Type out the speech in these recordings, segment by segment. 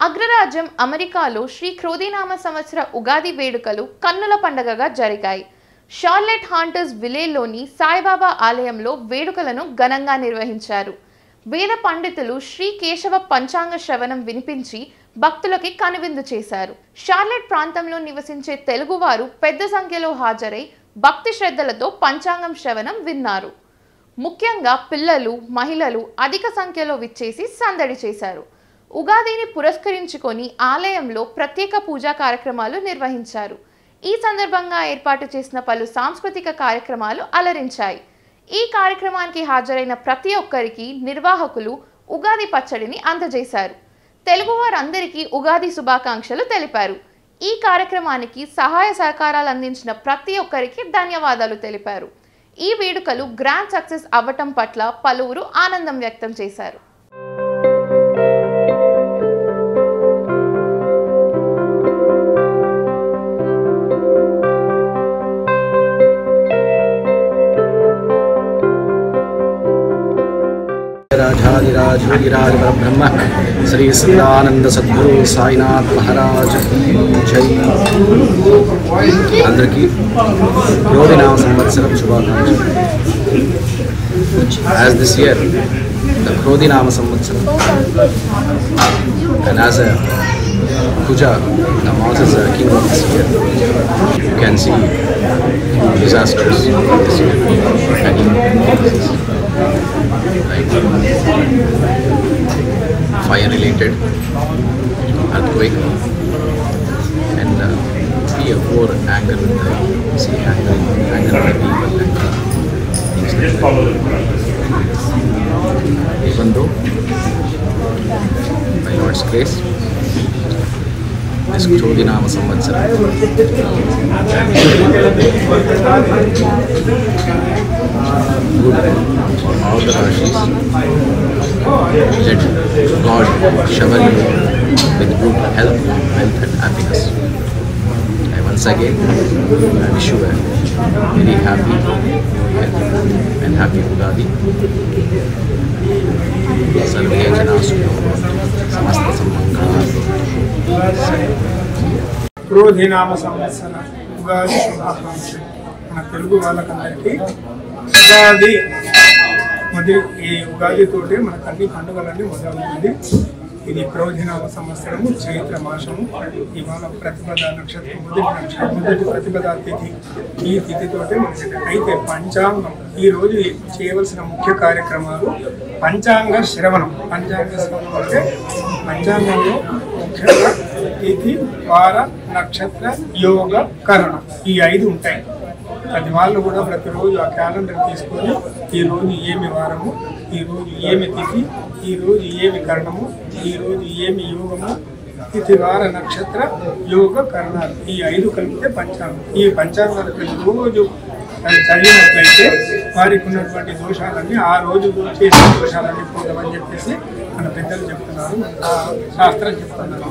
అగ్రరాజ్యం అమెరికాలో శ్రీ క్రోధినామ సంవత్సర ఉగాది వేడుకలు కన్నుల పండగగా జరిగాయి. షార్లెట్ హాంటర్స్ విలేలోని సాయిబాబా ఆలయంలో వేడుకలను ఘనంగా నిర్వహించారు. వేద పండితులు శ్రీ కేశవ పంచాంగ శ్రవణం వినిపించి భక్తులకి కనువిందు చేశారు. షార్లెట్ ప్రాంతంలో నివసించే తెలుగువారు పెద్ద సంఖ్యలో హాజరై భక్తి శ్రద్ధలతో పంచాంగం శ్రవణం విన్నారు. ముఖ్యంగా పిల్లలు, మహిళలు అధిక సంఖ్యలో విచ్చేసి సందడి చేశారు. ఉగాదిని పురస్కరించుకొని ఆలయంలో ప్రత్యేక పూజా కార్యక్రమాలు నిర్వహించారు. ఈ సందర్భంగా ఏర్పాటు చేసిన పలు సాంస్కృతిక కార్యక్రమాలు అలరించాయి. ఈ కార్యక్రమానికి హాజరైన ప్రతి ఒక్కరికి నిర్వాహకులు ఉగాది పచ్చడిని అందజేశారు. తెలుగువారందరికీ ఉగాది శుభాకాంక్షలు తెలిపారు. ఈ కార్యక్రమానికి సహాయ సహకారాలు అందించిన ప్రతి ఒక్కరికి ధన్యవాదాలు తెలిపారు. ఈ వేడుకలు గ్రాండ్ సక్సెస్ అవ్వటం పట్ల పలువురు ఆనందం వ్యక్తం చేశారు. राजाधिराज योगिराज ब्रह्म श्री सदानंद सद्गुरु साईनाथ महाराज जय। अंदरिकी क्रोधिनाम संवत्सरम शुभाकांक्षलु। As this year the Krodhinama Samvatsaram and as a Puja the Moses king of this year, you can see disasters this year and like fire related, earthquake, and fear or anger with the sea, anger with the people and things like that. Even though by Lord's grace this Krodhinama Samvatsaram good for all the Rashis. Let God shower you with good health, wealth and happiness. I once again wish you a very happy New Year and happy Ugadi. Sarve Jana Sukho Samasta Sammangalantu. క్రోధినామ సంవత్సర ఉగాది శుభాకాంక్షలు. మన తెలుగు వాళ్ళకందరికీ ఉగాది ఈ ఉగాదితోటే మనకు అన్ని పండుగలన్నీ మొదలవుతుంది. ఇది క్రోధినామ సంవత్సరము, చైత్ర మాసము. ఇవాళ ప్రతిపద నక్షత్రం, మొదటి ప్రతిపద తిథి. ఈ తిథితోటే మనకి అయితే పంచాంగం ఈరోజు చేయవలసిన ముఖ్య కార్యక్రమాలు పంచాంగ శ్రవణం. పంచాంగ శ్రవణం అంటే పంచాంగంలో ముఖ్యంగా తిథి, వార, నక్షత్ర, యోగ, కరణ ఈ 5 ఉంటాయి. అది వాళ్ళు కూడా ప్రతిరోజు ఆ క్యాలెండర్ తీసుకొని ఈరోజు ఏమి వారము, ఈరోజు ఏమి తిథి, ఈరోజు ఏమి కరణము, ఈరోజు ఏమి యోగము, తిథి, వార, నక్షత్ర, యోగ, కరణాలు ఈ 5 కలిపితే పంచాంగం. ఈ పంచాంగాలు ప్రతిరోజు చదివినట్లయితే వారికి ఉన్నటువంటి దోషాలన్నీ ఆ రోజు చేసే దోషాలన్నీ పోతామని చెప్పేసి మన పెద్దలు చెప్తున్నారు, శాస్త్రం చెప్తున్నారు.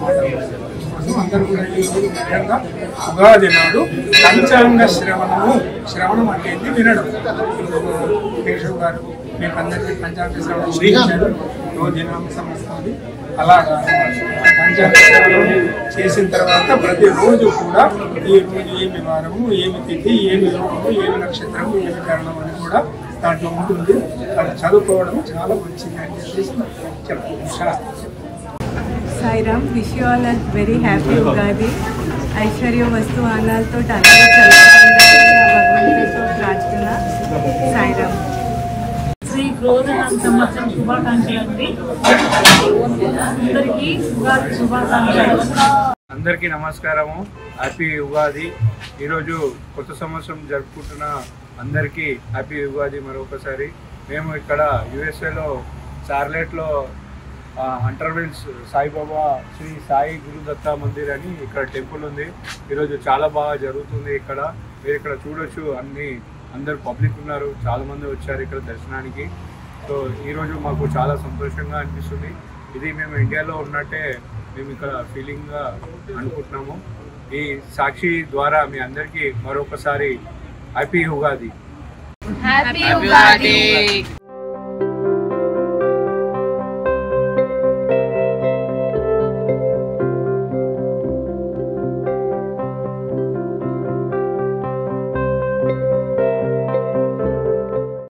అందరూ కూడా ఈరోజు ముఖ్యంగా ఉగాది నాడు పంచాంగ శ్రవణము. శ్రవణం అంటే వినడం. కేశవ్ గారు మీకు అందరికీ పంచాంగ శ్రవణం క్రోధినామ సంవత్సరం అలాగా పంచాంగ శ్రవణం చేసిన తర్వాత ప్రతిరోజు కూడా ఈ రోజు ఏమి వారము, ఏమి తిథి, ఏమి యోగము, ఏమి నక్షత్రము, ఏమి కరణం అని కూడా దాంట్లో ఉంటుంది. అది చదువుకోవడం చాలా మంచిది అని చెప్పేసి చెప్తుంది శాస్త్రం. Sai Ram, wish you all a very happy Ugadi. Aishwarya వస్తు ఆనాలతో అందరూ చల్లగా భగవంతుడితో ప్రార్థన. సాయి రామ్. శ్రీ క్రోధినామ సంవత్సరం శుభాకాంక్షలు అండి. అందరికీ ఉగాది శుభాకాంక్షలు. అందరికీ నమస్కారము. హ్యాపీ ఉగాది. ఈరోజు కొత్త సంవత్సరం జరుపుకుంటున్న అందరికీ హ్యాపీ ఉగాది మరొకసారి. మేము ఇక్కడ యుఎస్ఏలో షార్లెట్లో హంటర్విల్స్ సాయిబాబా శ్రీ సాయి గురుదత్త మందిర్ అని ఇక్కడ టెంపుల్ ఉంది. ఈరోజు చాలా బాగా జరుగుతుంది. ఇక్కడ మీరు ఇక్కడ చూడొచ్చు, అందరు పబ్లిక్ ఉన్నారు, చాలామంది వచ్చారు ఇక్కడ దర్శనానికి. సో ఈరోజు మాకు చాలా సంతోషంగా అనిపిస్తుంది. ఇది మేము ఇండియాలో ఉన్నట్టే మేము ఇక్కడ ఫీలింగ్గా అనుకుంటున్నాము. ఈ సాక్షి ద్వారా మీ అందరికీ మరొకసారి హ్యాపీ ఉగాది. హ్యాపీ ఉగాది.